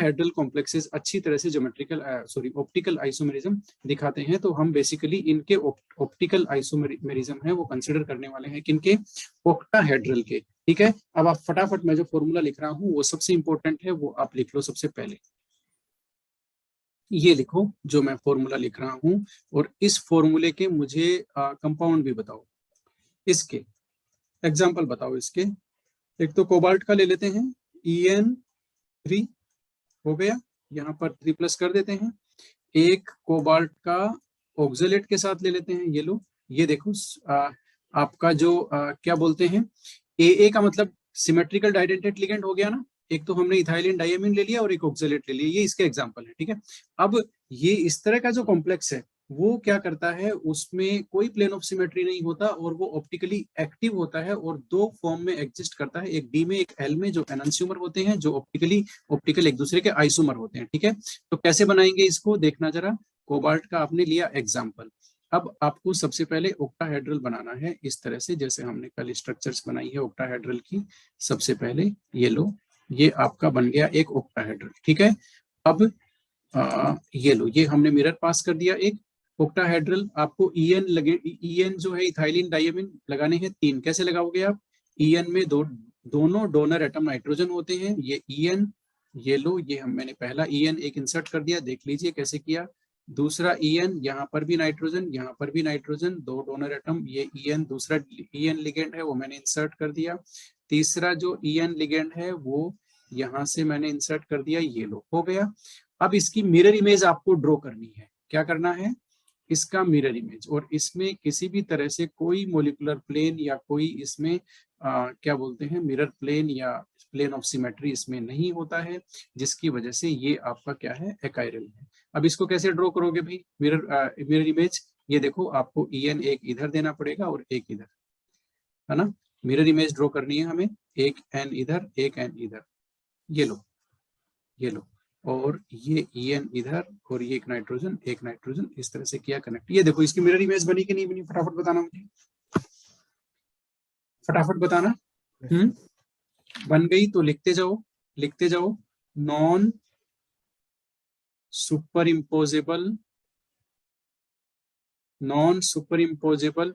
हेड्रल complexes अच्छी तरह से ज्योमेट्रिकल ऑप्टिकल आइसोमेरिज्म दिखाते हैं, तो हम बेसिकली इनके ऑप्टिकल आइसोमेरिज्म है वो कंसिडर करने वाले हैं किनके, ऑक्टाहेड्रल के। ठीक है, अब आप फटाफट मैं जो फॉर्मूला लिख रहा हूँ वो सबसे इंपॉर्टेंट है, वो आप लिख लो। सबसे पहले ये लिखो जो मैं फॉर्मूला लिख रहा हूँ, और इस फॉर्मूले के मुझे कंपाउंड भी बताओ, इसके एग्जाम्पल बताओ इसके। एक तो कोबाल्ट का ले लेते हैं, En3 हो गया, यहाँ पर 3+ कर देते हैं। एक कोबाल्ट का ऑक्जेलेट के साथ ले लेते हैं, ये लो, ये देखो आपका जो क्या बोलते हैं, ए का मतलब सिमेट्रिकल डाइडेंटेट लिगेंड हो गया ना। एक तो हमने इथाइलिन डायमीन ले लिया और एक ऑक्जेलेट ले लिया, ये इसके एग्जांपल है। ठीक है, अब ये इस तरह का जो कॉम्प्लेक्स है वो क्या करता है, उसमें कोई प्लेन ऑफ सिमेट्री नहीं होता और वो ऑप्टिकली एक्टिव होता है और दो फॉर्म में एग्जिस्ट करता है, एक डी में एक एल में, जो एनंसियोमर होते हैं, जो ऑप्टिकल एक दूसरे के आइसोमर होते हैं। ठीक है, तो कैसे बनाएंगे इसको देखना जरा। कोबाल्ट का आपने लिया एग्जाम्पल, अब आपको सबसे पहले ऑक्टाहेड्रल बनाना है इस तरह से, जैसे हमने कल स्ट्रक्चर्स बनाई है ऑक्टाहेड्रल की। सबसे पहले ये लो, ये आपका बन गया एक ऑक्टाहेड्रल। ठीक है, अब ये लो, ये हमने मिरर पास कर दिया एक ऑक्टाहेड्रल। आपको ईएन लगे, ईएन जो है इथाइलिन डायमीन लगाने हैं 3। कैसे लगाओगे आप, ईएन में दोनों डोनर एटम नाइट्रोजन होते हैं, ये ईएन, ये लो, ये मैंने पहला ईएन एक इंसर्ट कर दिया, देख लीजिए कैसे किया। दूसरा ईएन, यहाँ पर भी नाइट्रोजन, यहाँ पर भी नाइट्रोजन, 2 डोनर एटम, ये ईएन दूसरा ईएन लिगेंड है वो मैंने इंसर्ट कर दिया। तीसरा जो ईएन लिगेंड है वो यहाँ से मैंने इंसर्ट कर दिया, ये लो, हो गया। अब इसकी मिरर इमेज आपको ड्रॉ करनी है। क्या करना है, इसका मिरर इमेज, और इसमें किसी भी तरह से कोई मोलिकुलर प्लेन या कोई इसमें क्या बोलते हैं मिरर प्लेन या प्लेन ऑफ सिमेट्री इसमें नहीं होता है, जिसकी वजह से ये आपका क्या है, एकाइरल है। अब इसको कैसे ड्रॉ करोगे भाई, मिरर इमेज, ये देखो आपको ईएन एक इधर देना पड़ेगा और एक इधर, है ना। मिरर इमेज ड्रॉ करनी है हमें, एक एन इधर एक एन इधर, ये लो, ये लो, और ये ईएन इधर और ये एक नाइट्रोजन इस तरह से किया कनेक्ट। ये देखो इसकी मिरर इमेज बनी कि नहीं बनी, फटाफट बताना मुझे, फटाफट बताना। बन गई तो लिखते जाओ, लिखते जाओ। Non superimposable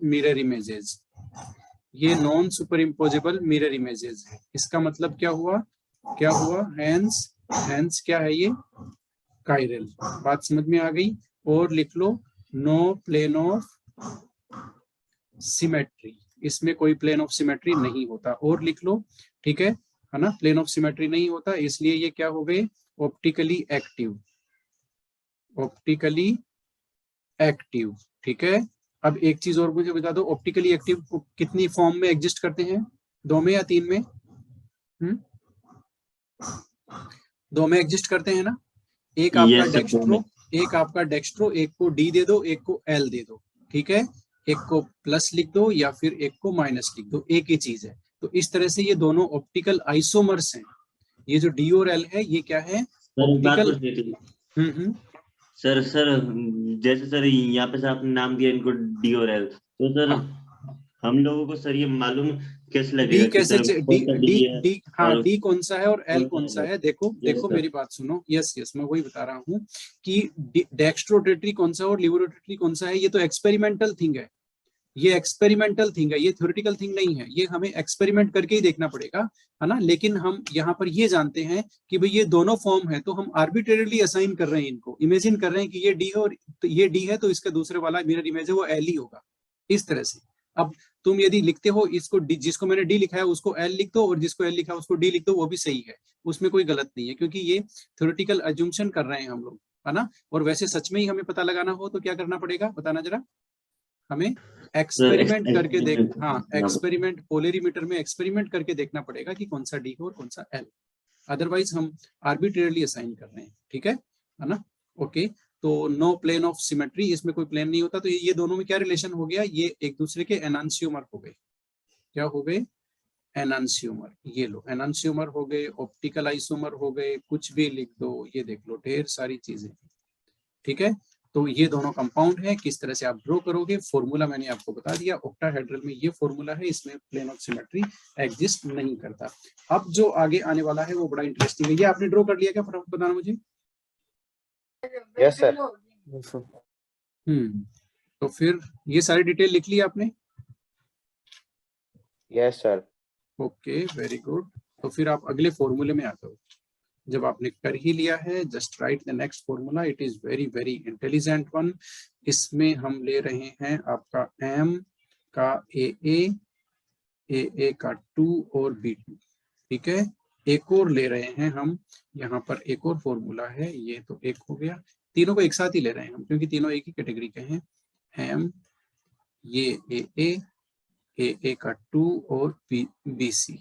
mirror images, ये non superimposable mirror images है। इसका मतलब क्या हुआ, क्या हुआ, हेंस क्या है ये, काइरल। बात समझ में आ गई। और लिख लो, नो प्लेन ऑफ सिमेट्री, इसमें कोई प्लेन ऑफ सिमेट्री नहीं होता। और लिख लो, ठीक है ना, प्लेन ऑफ सिमेट्री नहीं होता, इसलिए ये क्या हो गए, ऑप्टिकली एक्टिव, ऑप्टिकली एक्टिव। ठीक है, अब एक चीज और मुझे बता दो, ऑप्टिकली एक्टिव कितनी फॉर्म में एग्जिस्ट करते हैं, 2 में या 3 में? 2 में एग्जिस्ट करते हैं ना। एक आपका डेक्स्ट्रो, एक आपका डेक्स्ट्रो, एक को डी दे दो, एक को एल दे दो। ठीक है, एक को प्लस लिख दो या फिर एक को माइनस लिख दो, एक ही चीज है। तो इस तरह से ये दोनों ऑप्टिकल आइसोमर्स हैं। ये जो डी और एल है ये क्या है, ऑप्टिकल। सर जैसे सर यहाँ पे आपने नाम दिया इनको डी और एल, तो सर हम लोगों को सर ये मालूम कैसे लगेगा डी कैसे, डी हाँ, डी कौन सा है और एल कौन सा है? देखो मेरी बात सुनो, यस मैं वही बता रहा हूँ कि डेक्स्ट्रोरोटेटरी कौन सा और लिवरोटेटरी कौन सा है। ये तो एक्सपेरिमेंटल थिंग है, ये एक्सपेरिमेंटल थिंग है, ये थ्योरेटिकल थिंग नहीं है। ये हमें एक्सपेरिमेंट करके ही देखना पड़ेगा, है ना। लेकिन हम यहाँ पर ये जानते हैं कि भाई ये दोनों फॉर्म है, तो हम आर्बिट्रेरली असाइन कर रहे हैं इनको, इमेजिन कर रहे हैं कि ये डी है और ये डी है, तो इसका दूसरे वाला मिरर इमेज है वो एल ही होगा, इस तरह से। अब तुम यदि लिखते हो इसको डी, जिसको मैंने डी लिखा है उसको एल लिख दो, और जिसको एल लिखा है उसको डी लिख दो, वो भी सही है, उसमें कोई गलत नहीं है, क्योंकि ये थ्योरेटिकल अजम्पशन कर रहे हैं हम लोग, है ना। और वैसे सच में ही हमें पता लगाना हो तो क्या करना पड़ेगा, बताना जरा। हमें एक्सपेरिमेंट करके एक्सपेरिमेंट पोलरीमीटर में एक्सपेरिमेंट करके देखना पड़ेगा कि कौन सा डी है और कौन सा एल, अदरवाइज हम आर्बिट्रेरली असाइन कर रहे हैं। ठीक है ना, ओके। तो नो प्लेन ऑफ सिमेट्री, इसमें कोई प्लेन नहीं होता। तो ये दोनों में क्या रिलेशन हो गया, ये एक दूसरे के एनांसियोमर हो गए। क्या हो गए, एनांसियोमर। ये लो, एनांसियोमर हो गए, ऑप्टिकल आइसोमर हो गए, कुछ भी लिख दो, ये देख लो ढेर सारी चीजें। ठीक है, तो ये दोनों कंपाउंड है, किस तरह से आप ड्रॉ करोगे, फॉर्मूला मैंने आपको बता दिया। ऑक्टाहेड्रल में ये फॉर्मूला है, इसमें प्लेन ऑफ सिमेट्री एग्जिस्ट नहीं करता। अब जो आगे आने वाला है वो बड़ा इंटरेस्टिंग है। ये आपने ड्रॉ कर लिया क्या, फटाफट बताना मुझे। Yes sir. तो फिर ये सारी डिटेल लिख ली आपने। Yes sir. Okay, very good. तो फिर आप अगले फॉर्मूले में आ जाओ। जब आपने कर ही लिया है, just right the next formula, it is very very intelligent one. इसमें हम ले रहे हैं आपका m का AA का 2 और B2, ठीक है। एक और ले रहे हैं हम, यहाँ पर एक और फॉर्मूला है, ये तो एक हो गया। तीनों को एक साथ ही ले रहे हैं हम, क्योंकि तीनों एक ही कैटेगरी के हैं। m, ये AA का 2 और BC,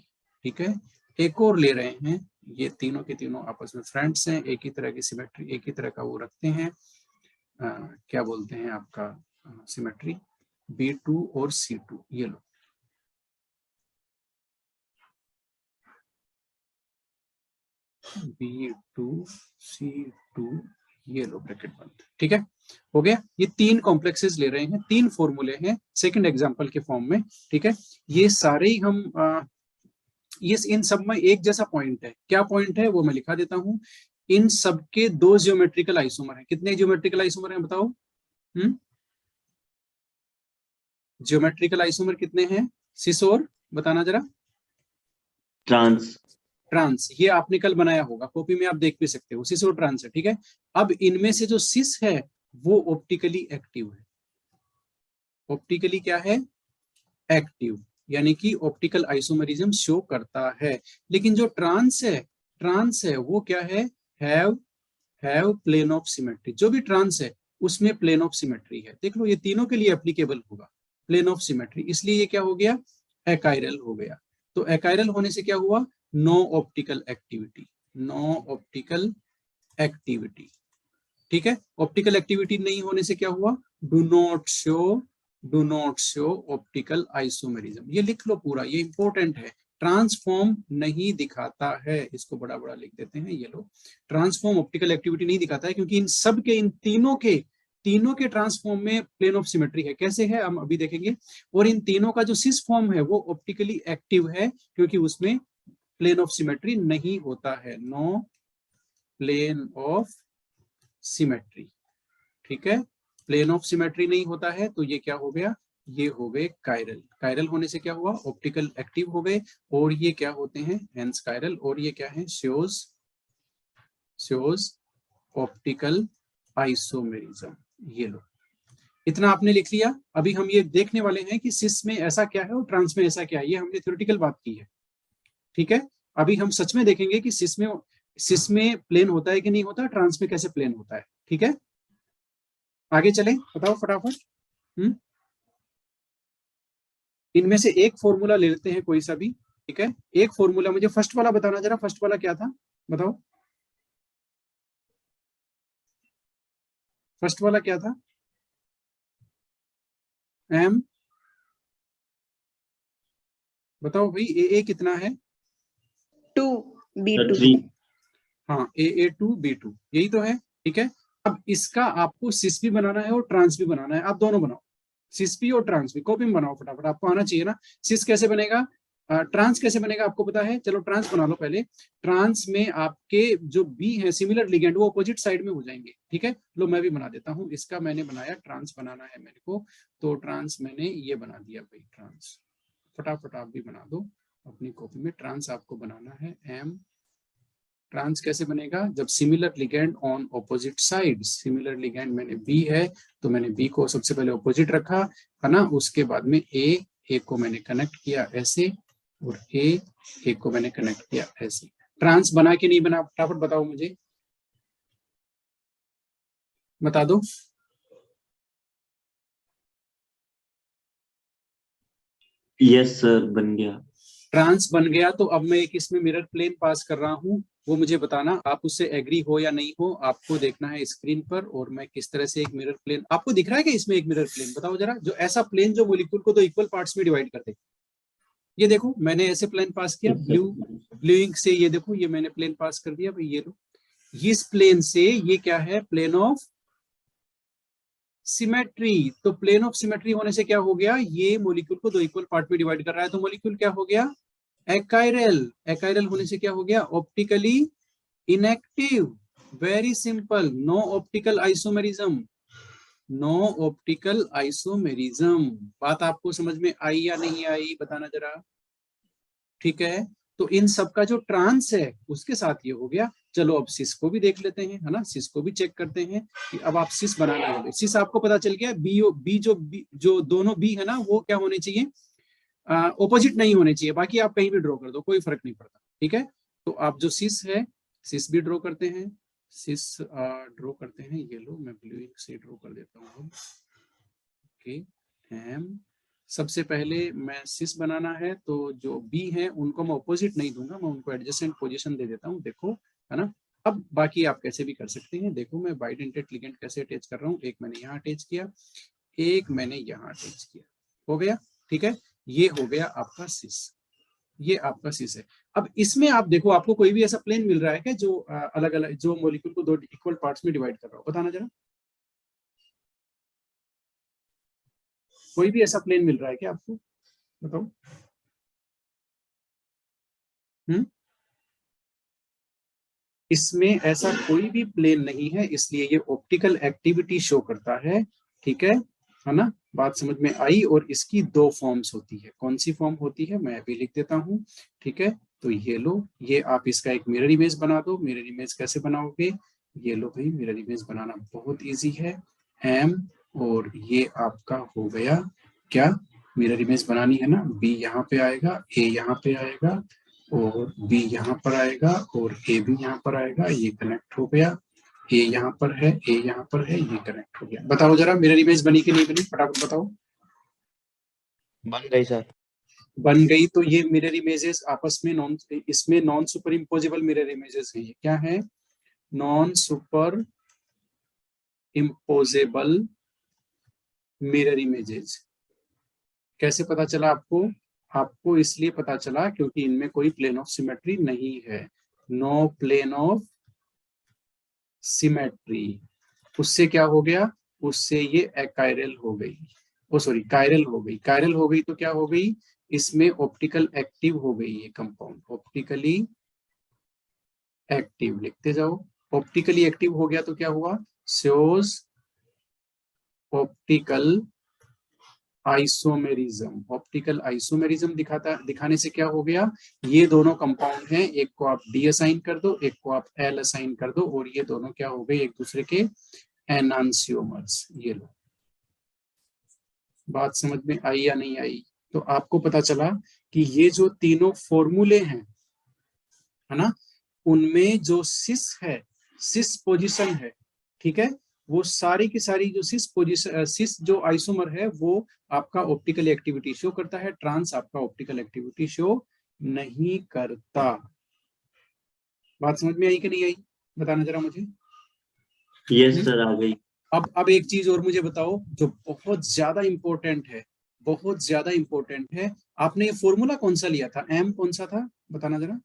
ठीक है। एक और ले रहे हैं, ये तीनों के तीनों आपस में फ्रेंड्स हैं, एक ही तरह की सिमेट्री, एक ही तरह का वो रखते हैं, क्या बोलते हैं आपका सिमेट्री, B2 और C2। ये लो, B2 C2, ये लो ब्रैकेट बंद, ठीक है। हो गया। ये 3 कॉम्प्लेक्सेस ले रहे हैं, 3 फॉर्मूले हैं सेकंड एग्जांपल के फॉर्म में, ठीक है। ये सारे ही हम ये इन सब में एक जैसा पॉइंट है। क्या पॉइंट है वो मैं लिखा देता हूं। इन सब के 2 ज्योमेट्रिकल आइसोमर हैं। कितने ज्योमेट्रिकल आइसोमर हैं बताओ। ज्योमेट्रिकल आइसोमर कितने हैं सिस और, बताना जरा। ट्रांस ये आपने कल बनाया होगा, कॉपी में आप देख भी सकते हो, सिस और ट्रांस है, ठीक है। अब इनमें से जो सिस है वो ऑप्टिकली एक्टिव है। ऑप्टिकली क्या है, एक्टिव, यानी कि ऑप्टिकल आइसोमरिज्म शो करता है। लेकिन जो ट्रांस है वो क्या है, हैव प्लेन ऑफ सिमेट्री। जो भी ट्रांस है उसमें प्लेन ऑफ सिमेट्री है। देख लो, ये तीनों के लिए एप्लीकेबल होगा प्लेन ऑफ सिमेट्री, इसलिए ये क्या हो गया, एकाइरल हो गया। तो एकाइरल होने से क्या हुआ, no optical activity, no optical activity, ठीक है। ऑप्टिकल एक्टिविटी नहीं होने से क्या हुआ, do not show optical isomerism. ये लिख लो पूरा, ये इंपॉर्टेंट है। ट्रांसफॉर्म नहीं दिखाता है, इसको बड़ा बड़ा लिख देते हैं, ये लो। ट्रांसफॉर्म ऑप्टिकल एक्टिविटी नहीं दिखाता है, क्योंकि इन सब के, इन तीनों के ट्रांसफॉर्म में प्लेन ऑफ सिमेट्री है। कैसे है हम अभी देखेंगे। और इन तीनों का जो सिस फॉर्म है वो ऑप्टिकली एक्टिव है, क्योंकि उसमें प्लेन ऑफ सिमेट्री नहीं होता है, नो प्लेन ऑफ सिमेट्री, ठीक है। प्लेन ऑफ सिमेट्री नहीं होता है, तो ये क्या हो गया, ये हो गए कायरल। कायरल होने से क्या हुआ, ऑप्टिकल एक्टिव हो गए, और ये क्या होते हैं, हेंस कायरल। और ये क्या है, शोज ऑप्टिकल आइसोमेरिज्म। ये लो, इतना आपने लिख लिया। अभी हम ये देखने वाले हैं कि सिस में ऐसा क्या है और ट्रांस में ऐसा क्या है। ये हमने थ्योरेटिकल बात की है, ठीक है। अभी हम सच में देखेंगे कि सिस में प्लेन होता है कि नहीं होता, ट्रांस में कैसे प्लेन होता है, ठीक है। आगे चलें, बताओ फटाफट। इनमें से एक फॉर्मूला ले लेते हैं कोई सा भी, ठीक है। एक फॉर्मूला मुझे फर्स्ट वाला बताना जरा, फर्स्ट वाला क्या था बताओ, फर्स्ट वाला क्या था, एम बताओ भाई, ए कितना है, 2 B2। हाँ, AA2 B2 यही तो है, ठीक है। अब इसका आपको सिस भी बनाना है और ट्रांस भी बनाना है, आप दोनों बनाओ, सिस भी और ट्रांस भी, कॉपी में बनाओ फटाफट, आपको आना चाहिए ना। सिस कैसे बनेगा, ट्रांस कैसे बनेगा आपको पता है, चलो ट्रांस बना लो पहले। ट्रांस में आपके जो बी है सिमिलर लिगेंड, वो अपोजिट साइड में हो जाएंगे, ठीक है। लो मैं भी बना देता हूँ, इसका मैंने बनाया, ट्रांस बनाना है मेरे को, तो ट्रांस मैंने ये बना दिया भाई, ट्रांस। फटाफट आप भी बना दो अपनी कॉपी में। ट्रांस आपको बनाना है एम। ट्रांस कैसे बनेगा, जब similar ligand on opposite side, similar ligand मैंने बी है तो मैंने बी को सबसे पहले ऑपोजिट रखा है ना, उसके बाद में ए को मैंने कनेक्ट किया ऐसे, और ए को मैंने कनेक्ट किया ऐसे। ट्रांस बना के नहीं बना, फटाफट बताओ मुझे, बता दो। यस सर, बन गया। ट्रांस बन गया, तो अब मैं एक इसमें मिरर प्लेन पास कर रहा हूं, वो मुझे बताना आप उससे एग्री हो या नहीं हो, आपको देखना है स्क्रीन पर। और मैं किस तरह से एक मिरर प्लेन, आपको दिख रहा है कि इसमें एक मिरर प्लेन, बताओ जरा, जो ऐसा प्लेन जो मॉलिक्यूल को दो इक्वल पार्ट्स में डिवाइड कर दे। ये देखो मैंने ऐसे प्लेन पास किया, ब्लू इंक से, ये देखो ये मैंने प्लेन पास कर दिया भाई, ये लो। इस प्लेन से ये क्या है, प्लेन ऑफ सिमेट्री, तो प्लेन ऑफ सिमेट्री होने से क्या हो गया, ये मॉलिक्यूल को दो इक्वल पार्ट में डिवाइड कर रहा है, तो मॉलिक्यूल क्या हो गया, एकाइरल। एकाइरल होने से क्या हो गया, optically inactive. Very simple, no optical isomerism, no optical isomerism. बात आपको समझ में आई या नहीं आई, बताना जरा। ठीक है, तो इन सब का जो ट्रांस है उसके साथ ये हो गया। चलो अब सिस को भी देख लेते हैं, है ना, सिस को भी चेक करते हैं कि अब आप सिस बनाना है। सिस आपको पता चल गया, बी जो दोनों बी है ना वो क्या होने चाहिए, ऑपोजिट नहीं होने चाहिए। बाकी आप कहीं भी ड्रॉ कर दो, कोई फर्क नहीं पड़ता। ठीक है, तो आप जो सिस है, सिस भी ड्रॉ करते हैं, सिस ड्रॉ करते हैं। ये लो मैं ब्लू से ड्रॉ कर देता हूँ। ओके, सबसे पहले मैं सिस बनाना है, तो जो बी है उनको मैं ऑपोजिट नहीं दूंगा, मैं उनको एडजेसेंट पोजीशन दे देता हूँ, देखो, है ना। अब बाकी आप कैसे भी कर सकते हैं। देखो मैं बाइडेंटेड लिगेंड कैसे अटैच कर रहा हूँ, एक मैंने यहाँ अटैच किया, एक मैंने यहाँ अटैच किया, हो गया। ठीक है, ये हो गया आपका सिस, ये आपका सिस है। अब इसमें आप देखो, आपको कोई भी ऐसा प्लेन मिल रहा है क्या जो अलग अलग, जो मॉलिक्यूल को दो इक्वल पार्ट्स में डिवाइड कर रहा हो, बताना जरा। कोई भी ऐसा प्लेन मिल रहा है क्या आपको, बताओ। इसमें ऐसा कोई भी प्लेन नहीं है, इसलिए ये ऑप्टिकल एक्टिविटी शो करता है। ठीक है ना, बात समझ में आई। और इसकी दो फॉर्म्स होती है, कौन सी फॉर्म होती है मैं अभी लिख देता हूँ। ठीक है, तो ये लो, ये आप इसका एक मिरर इमेज बना दो। मिरर इमेज कैसे बनाओगे, ये लो भाई, मिरर इमेज बनाना बहुत इजी है। एम, और ये आपका हो गया क्या, मिरर इमेज बनानी है ना, बी यहाँ पे आएगा, ए यहाँ पे आएगा, और बी यहाँ पर आएगा, और ए भी यहाँ पर आएगा, ये कनेक्ट हो गया। ए यहाँ पर है, ए यहाँ पर है, ये कनेक्ट हो गया। बताओ जरा, मिरर इमेज बनी कि नहीं बनी, फटाफट बताओ। बन गई सर। बन गई, तो ये मिरर इमेजेस आपस में इसमें non superimposable mirror images हैं। ये क्या है, non superimposable mirror images. कैसे पता चला आपको, आपको इसलिए पता चला क्योंकि इनमें कोई प्लेन ऑफ सिमेट्री नहीं है, नो प्लेन ऑफ सिमेट्री। उससे क्या हो गया, उससे ये एकाइरल हो गई, ओ सॉरी कायरल हो गई। कायरल हो गई तो क्या हो गई, इसमें ऑप्टिकल एक्टिव हो गई ये कंपाउंड, ऑप्टिकली एक्टिव, लिखते जाओ। ऑप्टिकली एक्टिव हो गया तो क्या हुआ, shows optical isomerism. Optical isomerism दिखाने से क्या हो गया, ये दोनों कंपाउंड हैं, एक को आप डी असाइन कर दो, एक को आप एल असाइन कर दो, और ये दोनों क्या हो गए, एक दूसरे के एनांसियोमर्स। ये लो, बात समझ में आई या नहीं आई। तो आपको पता चला कि ये जो तीनों फॉर्मूले हैं, है ना, उनमें जो सिस है, सिस पोजीशन है, ठीक है, वो सारी की सारी जो सिस पोजीशन, सिस जो आइसोमर है वो आपका ऑप्टिकल एक्टिविटी शो करता है, ट्रांस आपका ऑप्टिकल एक्टिविटी शो नहीं करता। बात समझ में आई कि नहीं आई, बताना जरा मुझे। यस सर, आ गई। अब एक चीज और मुझे बताओ जो बहुत ज्यादा इंपॉर्टेंट है, बहुत ज्यादा इंपॉर्टेंट है। आपने ये फॉर्मूला कौन सा लिया था, एम कौन सा था, बताना जरा।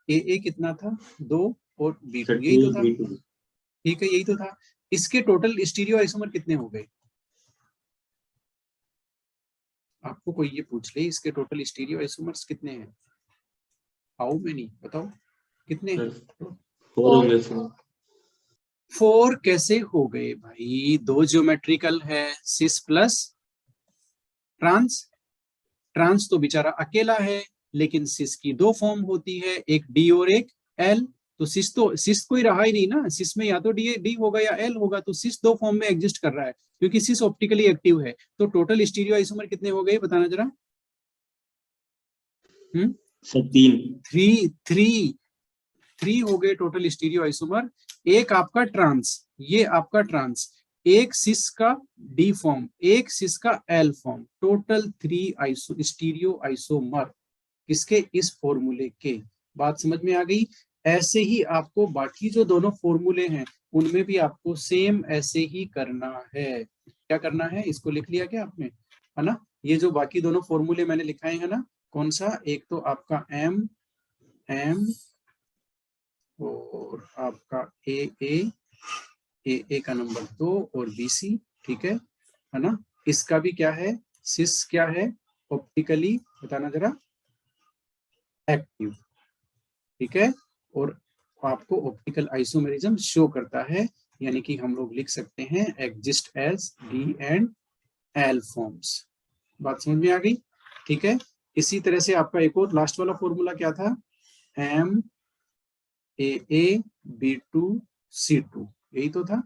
ए कितना था, 2, और बी 2, यही तो था। ठीक है, यही तो था। इसके टोटल स्टीरियो आइसोमर कितने हो गए, आपको कोई ये पूछ ले इसके टोटल स्टीरियो आइसोमर्स कितने हैं, हाउ मेनी, बताओ कितने हैं। 4 होंगे सर। 4 कैसे हो गए भाई, दो ज्योमेट्रिकल है, सिस प्लस ट्रांस। ट्रांस तो बेचारा अकेला है, लेकिन सिस की दो फॉर्म होती है, एक डी और एक एल। तो सिस कोई रहा ही नहीं ना, सिस में या तो डी होगा या एल होगा, तो सिस दो फॉर्म में एग्जिस्ट कर रहा है क्योंकि सिस ऑप्टिकली एक्टिव है। तो टोटल स्टीरियो आइसोमर कितने हो गए, बताना जरा। सर 3 3 हो गए टोटल स्टीरियो आइसोमर। एक आपका ट्रांस, ये आपका ट्रांस, एक सिस का डी फॉर्म, एक सिस का L form, total 3 stereo isomer किसके, इस फॉर्मूले के। बात समझ में आ गई। ऐसे ही आपको बाकी जो दोनों फॉर्मूले हैं उनमें भी आपको सेम ऐसे ही करना है। क्या करना है, इसको लिख लिया क्या आपने, है ना। ये जो बाकी दोनों फॉर्मूले मैंने लिखाए हैं ना, कौन सा, एक तो आपका एम और आपका ए ए का नंबर 2 और BC, ठीक है ना। इसका भी क्या है, सिस क्या है, ऑप्टिकली बताना जरा, एक्टिव, ठीक है। और आपको ऑप्टिकल आइसोमेरिज्म शो करता है, यानी कि हम लोग लिख सकते हैं exist as D and L forms. बात समझ में आ गई, ठीक है। इसी तरह से आपका एक और लास्ट वाला फॉर्मूला क्या था, MAA/B2C2, यही तो था,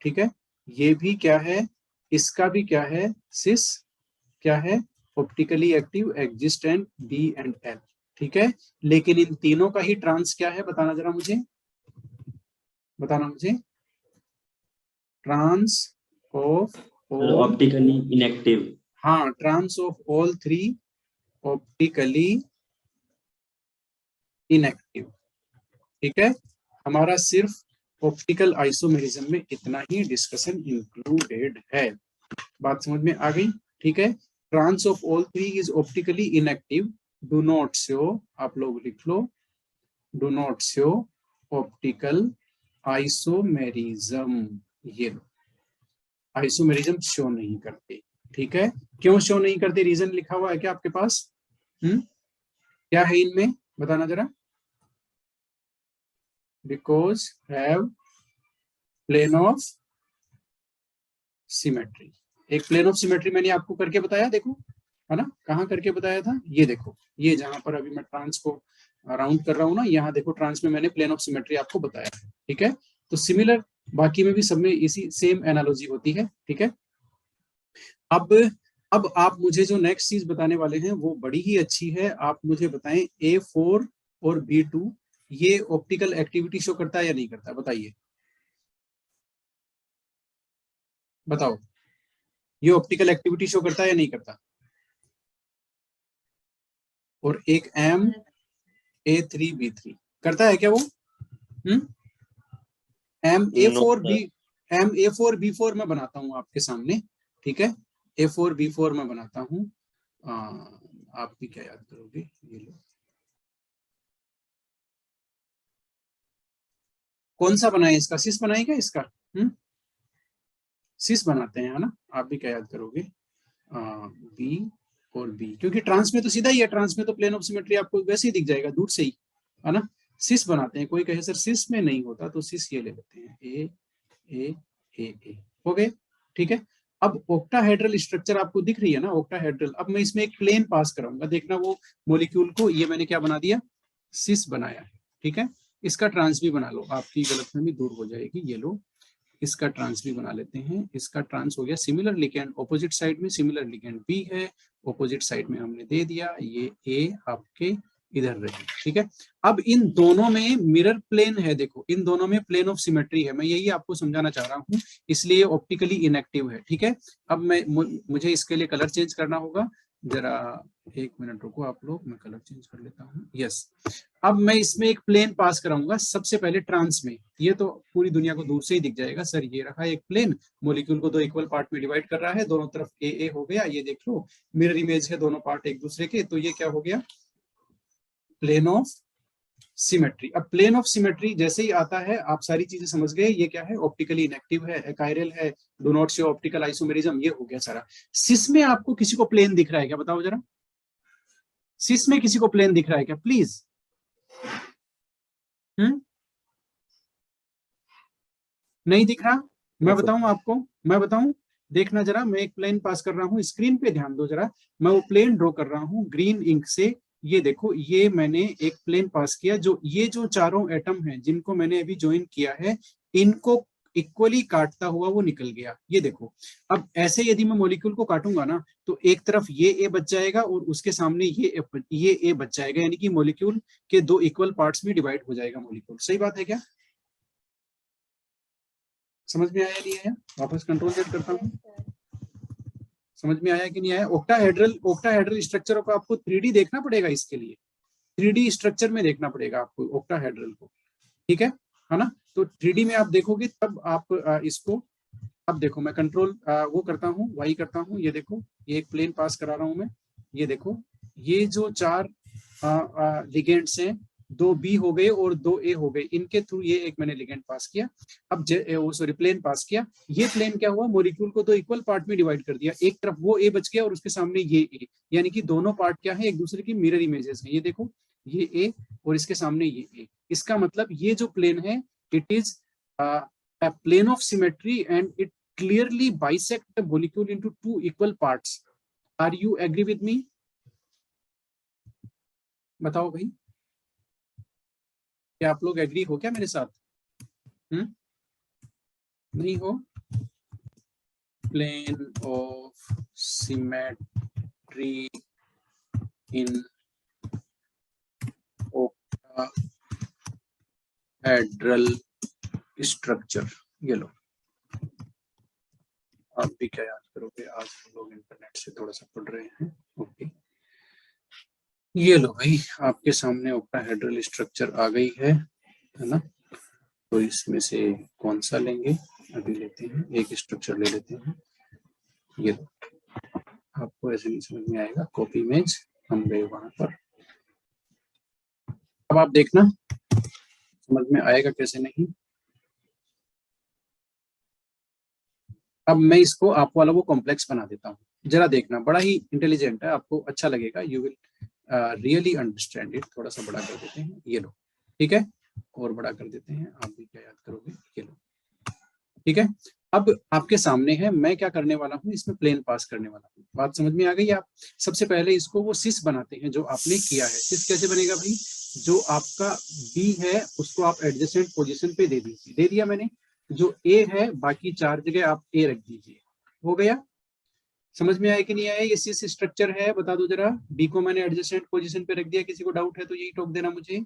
ठीक है। ये भी क्या है, इसका भी क्या है, सिस क्या है, optically active, exist and D and L, ठीक है। लेकिन इन तीनों का ही ट्रांस क्या है, बताना जरा मुझे, बताना मुझे, trans of all, optically inactive. हाँ, trans of all 3 optically inactive, ठीक है। हमारा सिर्फ ऑप्टिकल आइसोमेरिज्म में इतना ही डिस्कशन इंक्लूडेड है। बात समझ में आ गई, ठीक है। Trans of all 3 is optically inactive, do not show, आप लोग लिख लो, do not show optical isomerism, ये लो, आइसोमेरिज्म शो नहीं करते, ठीक है। क्यों शो नहीं करते, रीजन लिखा हुआ है क्या आपके पास, क्या है इनमें, बताना जरा, because have plane of symmetry. एक प्लेन ऑफ सिमेट्री मैंने आपको करके बताया, देखो, है ना, कहाँ करके बताया था, ये देखो, ये जहां पर अभी मैं ट्रांस को राउंड कर रहा हूँ ना, यहाँ देखो ट्रांस में मैंने प्लेन ऑफ सिमेट्री आपको बताया है, ठीक है। तो सिमिलर बाकी में भी सब में इसी सेम एनालॉजी होती है, ठीक है। अब आप मुझे जो नेक्स्ट चीज बताने वाले हैं वो बड़ी ही अच्छी है। आप मुझे बताएं A4 और B2 ये ऑप्टिकल एक्टिविटी शो करता है या नहीं करता, बताइए, बताओ, ये ऑप्टिकल एक्टिविटी शो करता है या नहीं करता। और एक MA3B3 करता है क्या वो, MA4B4 मैं बनाता हूं आपके सामने, ठीक है। A4B4 मैं बनाता हूं, आप भी क्या याद करोगे, ये लो, कौन सा बनाए, इसका सिस बनाए क्या, इसका सिस बनाते हैं, है ना। आप भी क्या याद करोगे, B और B, क्योंकि ट्रांस में तो सीधा ही है, ट्रांस में तो प्लेन ऑफ सिमेट्री आपको वैसे ही दिख जाएगा दूर से ही, है ना। सिस बनाते हैं, कोई कहे सर सिस में नहीं होता, तो सिस ये ले लेते हैं, ए हो गए, ठीक है। अब ऑक्टाहेड्रल स्ट्रक्चर आपको दिख रही है ना, ऑक्टाहेड्रल। अब मैं इसमें एक प्लेन पास कराऊंगा, देखना वो मॉलिक्यूल को, ये मैंने क्या बना दिया, सिस बनाया है, ठीक है। इसका ट्रांस भी बना लो, आपकी गलतफहमी दूर हो जाएगी, ये लो, इसका ट्रांस भी बना लेते हैं। इसका ट्रांस हो गया सिमिलर लिगेंड, ऑपोजिट साइड में सिमिलर लिगेंड B है, ऑपोजिट साइड में हमने दे दिया, ये A आपके इधर रहे, ठीक है। अब इन दोनों में मिरर प्लेन है, देखो इन दोनों में प्लेन ऑफ सिमेट्री है, मैं यही आपको समझाना चाह रहा हूं, इसलिए ऑप्टिकली इनएक्टिव है, ठीक है। अब मुझे इसके लिए कलर चेंज करना होगा, जरा एक मिनट रुको आप लोग, मैं कलर चेंज कर लेता हूँ, यस। अब मैं इसमें एक प्लेन पास कराऊंगा सबसे पहले ट्रांस में, ये तो पूरी दुनिया को दूर से ही दिख जाएगा, सर ये रखा एक प्लेन, मॉलिक्यूल को 2 इक्वल पार्ट में डिवाइड कर रहा है, दोनों तरफ ए हो गया, ये देख लो मिरर इमेज है दोनों पार्ट एक दूसरे के, तो ये क्या हो गया, प्लेन ऑफ सिमेट्री। अब प्लेन ऑफ सिमेट्री जैसे ही आता है आप सारी चीजें समझ गए, ये क्या है, ऑप्टिकली इनएक्टिव है, एकाइरल है, do not show optical isomerism, ये हो गया सारा। सिस में आपको किसी को प्लेन दिख रहा है क्या, बताओ जरा, सिस में किसी को प्लेन दिख रहा है क्या, प्लीज, नहीं दिख रहा, मैं बताऊं आपको, मैं बताऊं, देखना जरा, मैं एक प्लेन पास कर रहा हूं, स्क्रीन पे ध्यान दो जरा, मैं वो प्लेन ड्रॉ कर रहा हूं ग्रीन इंक से, ये देखो, ये मैंने एक प्लेन पास किया, जो ये जो चारों एटम हैं जिनको मैंने अभी ज्वाइन किया है, इनको इक्वली काटता हुआ वो निकल गया, ये देखो। अब ऐसे यदि मैं मॉलिक्यूल को काटूंगा ना, तो एक तरफ ये ए बच जाएगा और उसके सामने ये ए बच जाएगा, यानी कि मॉलिक्यूल के 2 इक्वल पार्ट्स में डिवाइड हो जाएगा मॉलिक्यूल, सही बात है क्या, समझ में आया नहीं आया, वापस कंट्रोल जेड करता हूँ, समझ में आया कि नहीं आया। ऑक्टाहेड्रल स्ट्रक्चर को आपको 3D देखना पड़ेगा, इसके लिए 3D स्ट्रक्चर में देखना पड़ेगा आपको ऑक्टाहेड्रल को, ठीक है ना। तो 3D में आप देखोगे तब आप इसको, अब देखो मैं कंट्रोल वो करता हूँ, वाई करता हूँ, ये देखो, ये एक प्लेन पास करा रहा हूँ मैं, ये देखो, ये जो 4 लिगेंड्स हैं दो बी हो गए और दो ए हो गए, इनके थ्रू ये एक मैंने लिगेंड पास किया। अब सॉरी प्लेन पास किया, ये प्लेन क्या हुआ, मॉलिक्यूल को दो इक्वल पार्ट में डिवाइड कर दिया, एक तरफ वो ए बच गया और उसके सामने ये ए, यानी कि दोनों पार्ट क्या है, एक दूसरे की मिरर इमेजेस हैं। ये देखो ये ए और इसके सामने ये ए, इसका मतलब ये जो प्लेन है it is a plane of symmetry and it clearly bisect the molecule into two equal parts. Are you agree with me? बताओ भाई, क्या आप लोग एग्री हो क्या मेरे साथ? नहीं हो? Plane of symmetry in octahedral structure. ये लो, आप भी क्या याद करोगे, आज हम लोग इंटरनेट से थोड़ा सा पढ़ रहे हैं। ओके, ये लो भाई, आपके सामने ऑक्टाहेड्रल स्ट्रक्चर आ गई है ना। तो इसमें से कौन सा लेंगे, अभी लेते हैं एक स्ट्रक्चर ले लेते हैं। ये लो, आपको ऐसे नहीं समझ में आएगा, कॉपी इमेज, हम गए वहां पर। अब आप देखना समझ में आएगा कैसे नहीं। अब मैं इसको आप वाला वो कॉम्प्लेक्स बना देता हूँ, जरा देखना, बड़ा ही इंटेलिजेंट है, आपको अच्छा लगेगा, you will really understand it. थोड़ा सा बड़ा कर देते हैं, ये लो, ठीक है, और बड़ा कर देते हैं, आप भी क्या याद करोगे, ये लो, ठीक है। अब आपके सामने है, मैं क्या करने वाला हूँ, इसमें प्लेन पास करने वाला हूँ। बात समझ में आ गई आप? सबसे पहले इसको वो सिस बनाते हैं जो आपने किया है। सिस कैसे बनेगा भाई, जो आपका बी है उसको आप एडजेसेंट पोजीशन पे दे दीजिए, दे दिया मैंने। जो ए है बाकी चार जगह आप ए रख दीजिए, हो गया। समझ में आया कि नहीं आया? ये सिस स्ट्रक्चर है, बता दो जरा। बी को मैंने एडजेसेंट पोजीशन पे रख दिया, किसी को डाउट है तो यही टोक देना मुझे,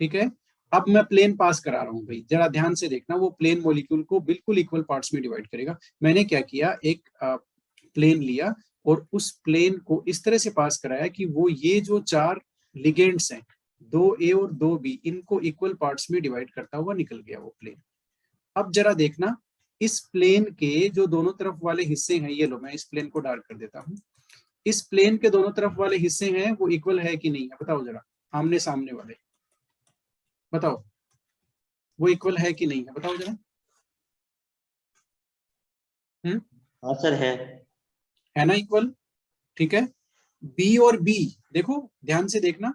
ठीक है। अब मैं प्लेन पास करा रहा हूं भाई, जरा ध्यान से देखना, वो प्लेन मॉलिक्यूल को बिल्कुल इक्वल पार्ट्स में डिवाइड करेगा। मैंने क्या किया, एक प्लेन लिया और उस प्लेन को इस तरह से पास कराया कि वो ये जो चार लिगेंड्स हैं, दो ए और दो बी, इनको इक्वल पार्ट्स में डिवाइड करता हुआ निकल गया वो प्लेन। अब जरा देखना, इस प्लेन के जो दोनों तरफ वाले हिस्से हैं, ये लो मैं इस प्लेन को डार्क कर देता हूं, इस प्लेन के दोनों तरफ वाले हिस्से हैं वो इक्वल है कि नहीं है, बताओ जरा, आमने सामने वाले बताओ, वो इक्वल है कि नहीं है, बताओ जरा। हाँ सर है ना इक्वल, ठीक है। बी और बी देखो, ध्यान से देखना,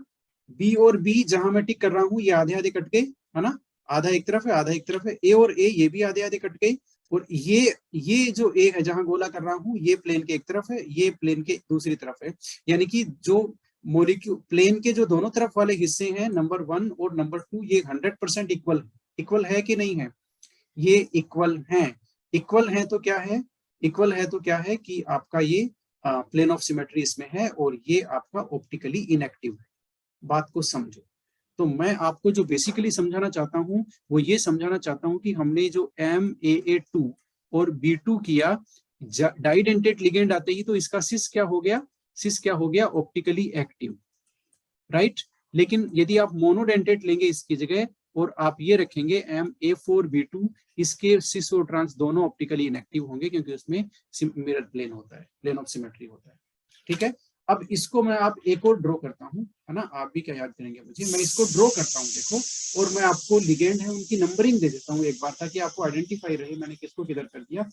बी और बी जहां मैं टिक कर रहा हूं ये आधे आधे कट गए, है ना, आधा एक तरफ है आधा एक तरफ है। ए और ए ये भी आधे आधे कट गए, और ये जो ए है जहां गोला कर रहा हूं, ये प्लेन के एक तरफ है, ये प्लेन के दूसरी तरफ है। यानी कि जो मॉलिक्यूल प्लेन के जो दोनों तरफ वाले हिस्से हैं, नंबर 1 और नंबर 2, ये 100% इक्वल है कि नहीं है? ये इक्वल हैं। इक्वल है तो क्या है, इक्वल है तो क्या है कि आपका ये प्लेन ऑफ सिमेट्री इसमें है और ये आपका ऑप्टिकली इनएक्टिव है। बात को समझो। तो मैं आपको जो बेसिकली समझाना चाहता हूं वो ये समझाना चाहता हूं कि हमने जो MAA2 और B2 किया, डाइडेंटेट लिगेंड आते ही तो इसका सिस क्या हो गया, सिस क्या हो गया, ऑप्टिकली एक्टिव, राइट। लेकिन यदि आप मोनोडेंटेट लेंगे इसकी जगह और आप ये रखेंगे MA4B2, इसके सिस और ट्रांस दोनों ऑप्टिकली इनएक्टिव होंगे क्योंकि उसमें मिरर प्लेन होता है, प्लेन ऑफ सिमेट्री होता है, ठीक है। अब इसको मैं आप एक और ड्रॉ करता हूं, है ना, आप भी क्या याद करेंगे मुझे, मैं इसको ड्रॉ करता हूं देखो, और मैं आपको लिगेंड है उनकी नंबरिंग दे देता हूं एक बार, ताकि आपको आइडेंटिफाई रहे मैंने किसको किधर कर दिया।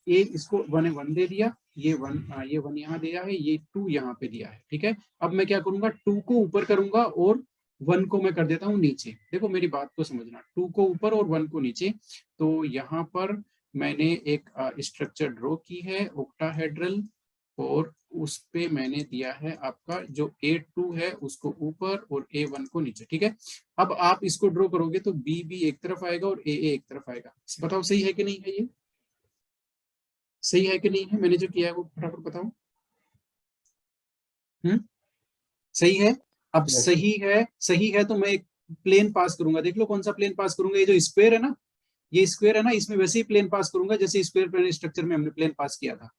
एक इसको 1 दे दिया, ये 1 यहाँ दिया है, ये 2 यहाँ पे दिया है, ठीक है। अब मैं क्या करूंगा, 2 को ऊपर करूंगा और 1 को मैं कर देता हूँ नीचे। देखो मेरी बात को समझना, 2 को ऊपर और 1 को नीचे। तो यहाँ पर मैंने एक स्ट्रक्चर ड्रॉ की है ऑक्टाहेड्रल, और उस पे मैंने दिया है आपका जो A2 है उसको ऊपर और A1 को नीचे, ठीक है। अब आप इसको ड्रॉ करोगे तो B एक तरफ आएगा और AA एक तरफ आएगा। बताओ सही है कि नहीं है, ये सही है कि नहीं है, मैंने जो किया है वो फटाफट बताओ। सही है। अब सही है तो मैं एक प्लेन पास करूंगा, देख लो कौन सा प्लेन पास करूंगा, ये जो स्क्वायर है ना, ये स्क्वायर है ना, इसमें वैसे ही प्लेन पास करूंगा जैसे स्क्वायर प्लेन स्ट्रक्चर में हमने प्लेन पास किया था,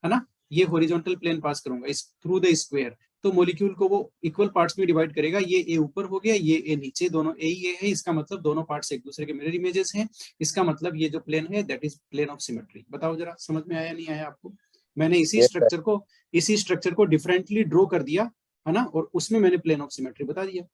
है ना। ये हॉरिजॉन्टल प्लेन पास करूंगा इस थ्रू द स्क्वायर, तो मॉलिक्यूल को वो इक्वल पार्ट्स में डिवाइड करेगा। ये ए ऊपर हो गया, ये ए नीचे, दोनों ए ही है, इसका मतलब दोनों पार्ट्स एक दूसरे के मिरर इमेजेस हैं। इसका मतलब ये जो प्लेन है that is plane of symmetry. बताओ जरा समझ में आया नहीं आया आपको? मैंने इसी स्ट्रक्चर को डिफरेंटली ड्रॉ कर दिया, है ना, और उसमें मैंने प्लेन ऑफ सिमेट्री बता दिया,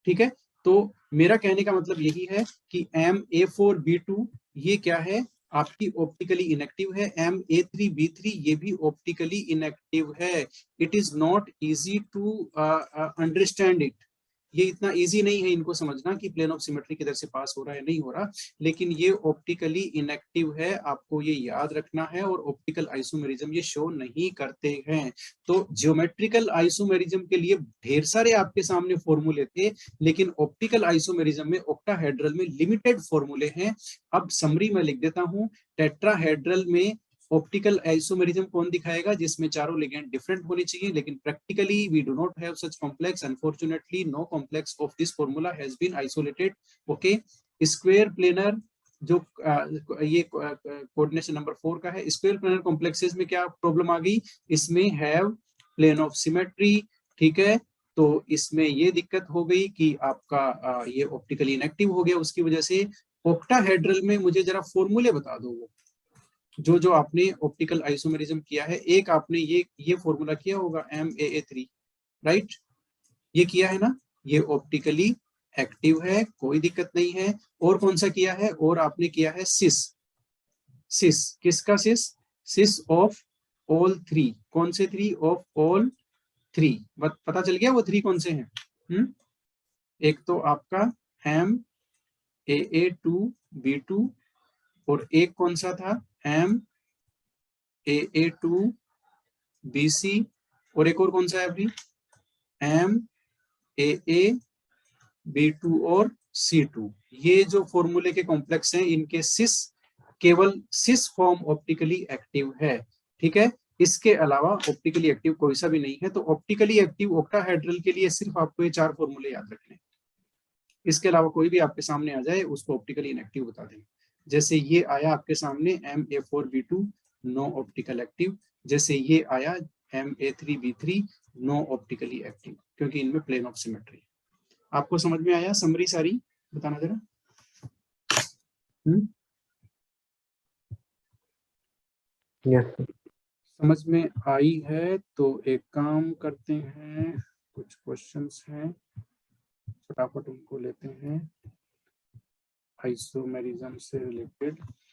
ठीक है, तो मेरा कहने का मतलब यही है कि MA4B2 ये क्या है, आपकी ऑप्टिकली इनएक्टिव है। MA3B3 ये भी ऑप्टिकली इनएक्टिव है। It is not easy to understand it. ये इतना इजी नहीं है इनको समझना कि प्लेन ऑफ सिमेट्री किधर से पास हो रहा है नहीं हो रहा, लेकिन ये ऑप्टिकली इनएक्टिव है, आपको ये याद रखना है। और ऑप्टिकल आइसोमेरिज्म ये शो नहीं करते हैं। तो ज्योमेट्रिकल आइसोमेरिज्म के लिए ढेर सारे आपके सामने फॉर्मूले थे, लेकिन ऑप्टिकल आइसोमेरिज्म में ऑक्टाहेड्रल में लिमिटेड फॉर्मूले हैं। अब समरी में लिख देता हूं, टेट्राहेड्रल में ऑप्टिकल आइसोमेरिज्म कौन दिखाएगा, जिसमें चारों लिगेंड डिफरेंट होने चाहिए, लेकिन practically we do not have such complex. Unfortunately no complex of this formula has been isolated. Okay, square planar जो ये कोऑर्डिनेशन नंबर 4 का है, स्क्वायर प्लेनर कॉम्प्लेक्सेस में क्या प्रॉब्लम आ गई, इसमें हैव प्लेन ऑफ सिमेट्री। ठीक है, तो इसमें ये दिक्कत हो गई कि आपका ये ऑप्टिकली इनएक्टिव हो गया उसकी वजह से। ऑक्टाहेड्रल में मुझे जरा फॉर्मूले बता दो, वो जो आपने ऑप्टिकल आइसोमेरिज्म किया है। एक आपने ये फॉर्मूला किया होगा MAA3, राइट, ये किया है ना, ये ऑप्टिकली एक्टिव है, कोई दिक्कत नहीं है। और कौन सा किया है, और आपने किया है सिस किसका सिस ऑफ ऑल थ्री। कौन से थ्री, ऑफ ऑल थ्री। पता चल गया वो थ्री कौन से हैं। एक तो आपका MAA2B2 और एक कौन सा था MAA2BC और एक और कौन सा है अभी MAA-B2 और C2। ये जो फॉर्मूले के कॉम्प्लेक्स हैं, इनके सिस, केवल सिस फॉर्म ऑप्टिकली एक्टिव है। ठीक है, इसके अलावा ऑप्टिकली एक्टिव कोई सा भी नहीं है। तो ऑप्टिकली एक्टिव ऑक्टाहेड्रल के लिए सिर्फ आपको ये 4 फॉर्मूले याद रखने, इसके अलावा कोई भी आपके सामने आ जाए उसको ऑप्टिकली इनएक्टिव बता दें। जैसे ये आया आपके सामने MA4B2 नो ऑप्टिकल एक्टिव, जैसे ये आया MA3B3 नो ऑप्टिकली एक्टिव, क्योंकि इनमें प्लेन ऑफ सिमेट्री। आपको समझ में आया समरी सारी, बताना जरा। Yes. समझ में आई है तो एक काम करते हैं, कुछ क्वेश्चंस हैं फटाफट उनको लेते हैं आइसोमेरिज्म से रिलेटेड।